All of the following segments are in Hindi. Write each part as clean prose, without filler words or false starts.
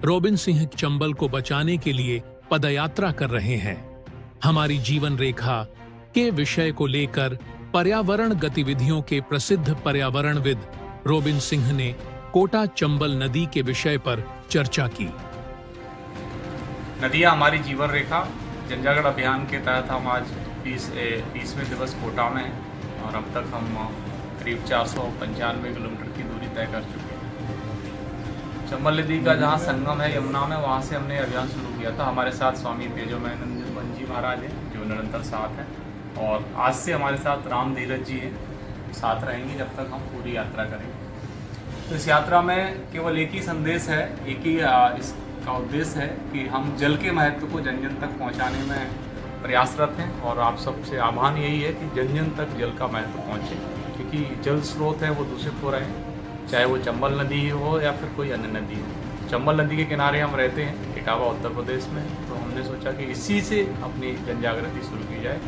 रोबिन सिंह चंबल को बचाने के लिए पदयात्रा कर रहे हैं। हमारी जीवन रेखा के विषय को लेकर पर्यावरण गतिविधियों के प्रसिद्ध पर्यावरणविद रोबिन सिंह ने कोटा चंबल नदी के विषय पर चर्चा की। नदियाँ हमारी जीवन रेखा जनजागरण अभियान के तहत हम आज 20वें दिवस कोटा में हैं और अब तक हम करीब 495 किलोमीटर की दूरी तय कर चुके हैं। चंबल नदी का जहाँ संगम है यमुना में, वहाँ से हमने अभियान शुरू किया था। हमारे साथ स्वामी तेजोमयानंद जी महाराज हैं जो निरंतर साथ हैं, और आज से हमारे साथ राम धीरज जी हैं, साथ रहेंगे जब तक हम पूरी यात्रा करेंगे। तो इस यात्रा में केवल एक ही संदेश है, एक ही इसका उद्देश्य है कि हम जल के महत्व को जन जन तक पहुंचाने में प्रयासरत हैं, और आप सबसे आह्वान यही है कि जन जन तक जल का महत्व पहुंचे, क्योंकि जल स्रोत है वो दूषित हो रहे हैं, चाहे वो चंबल नदी हो या फिर कोई अन्य नदी हो। चंबल नदी के किनारे हम रहते हैं इटावा उत्तर प्रदेश में, तो हमने सोचा कि इसी से अपनी जन जागृति शुरू की जाए।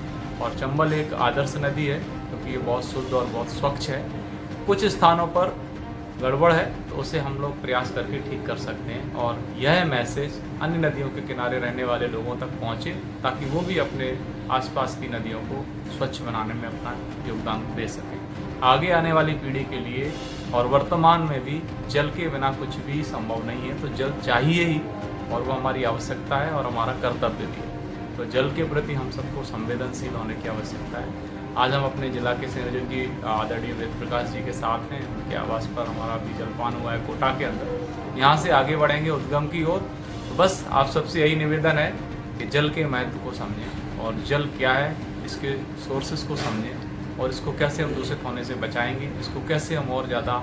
और चंबल एक आदर्श नदी है क्योंकि ये बहुत शुद्ध और बहुत स्वच्छ है। कुछ स्थानों पर गड़बड़ है तो उसे हम लोग प्रयास करके ठीक कर सकते हैं, और यह मैसेज अन्य नदियों के किनारे रहने वाले लोगों तक पहुंचे ताकि वो भी अपने आसपास की नदियों को स्वच्छ बनाने में अपना योगदान दे सकें। आगे आने वाली पीढ़ी के लिए और वर्तमान में भी जल के बिना कुछ भी संभव नहीं है, तो जल चाहिए ही, और वो हमारी आवश्यकता है और हमारा कर्तव्य भी है। तो जल के प्रति हम सबको संवेदनशील होने की आवश्यकता है। आज हम अपने जिला के संयोजक जी आदरणीय वेद प्रकाश जी के साथ हैं, उनके आवास पर हमारा अभी जलपान हुआ है कोटा के अंदर। यहाँ से आगे बढ़ेंगे उद्गम की ओर। तो बस आप सबसे यही निवेदन है कि जल के महत्व को समझें, और जल क्या है इसके सोर्सेस को समझें, और इसको कैसे हम दूषित होने से बचाएंगे, इसको कैसे हम और ज़्यादा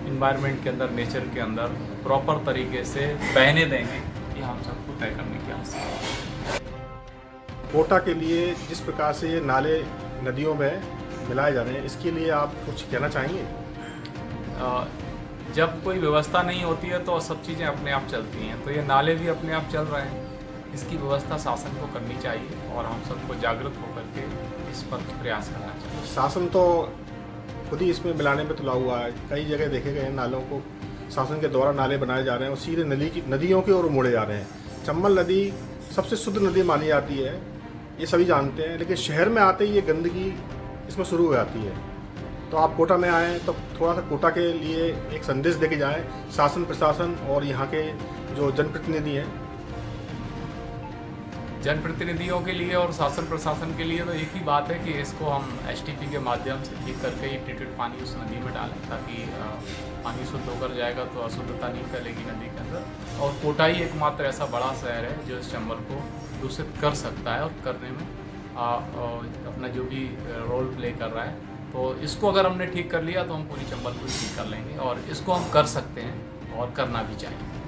इन्वायरमेंट के अंदर, नेचर के अंदर प्रॉपर तरीके से बहने देंगे, ये हम सबको तय करने की आवश्यकता है। कोटा के लिए जिस प्रकार से ये नाले नदियों में मिलाए जा रहे हैं, इसके लिए आप कुछ कहना चाहेंगे? जब कोई व्यवस्था नहीं होती है तो सब चीज़ें अपने आप चलती हैं, तो ये नाले भी अपने आप चल रहे हैं। इसकी व्यवस्था शासन को करनी चाहिए और हम सबको जागरूक होकर के इस पर प्रयास करना चाहिए। शासन तो खुद ही इसमें मिलाने में तुला हुआ है। कई जगह देखे गए हैं नालों को शासन के द्वारा नाले बनाए जा रहे हैं और सीधे नदियों की ओर मोड़े जा रहे हैं। चंबल नदी सबसे शुद्ध नदी मानी जाती है, ये सभी जानते हैं, लेकिन शहर में आते ही ये गंदगी इसमें शुरू हो जाती है। तो आप कोटा में आएँ तो थोड़ा सा कोटा के लिए एक संदेश देके जाएं, शासन प्रशासन और यहाँ के जो जनप्रतिनिधि हैं। जनप्रतिनिधियों के लिए और शासन प्रशासन के लिए तो एक ही बात है कि इसको हम STP के माध्यम से ठीक करके ही ट्रीटेड पानी उस नदी में डालें, ताकि पानी शुद्ध होकर जाएगा तो अशुद्धता नहीं फैलेगी नदी के अंदर। और कोटा ही एकमात्र ऐसा बड़ा शहर है जो इस चंबल को दूषित कर सकता है और करने में अपना जो भी रोल प्ले कर रहा है। तो इसको अगर हमने ठीक कर लिया तो हम पूरी चंबल को ठीक कर लेंगे, और इसको हम कर सकते हैं और करना भी चाहिए।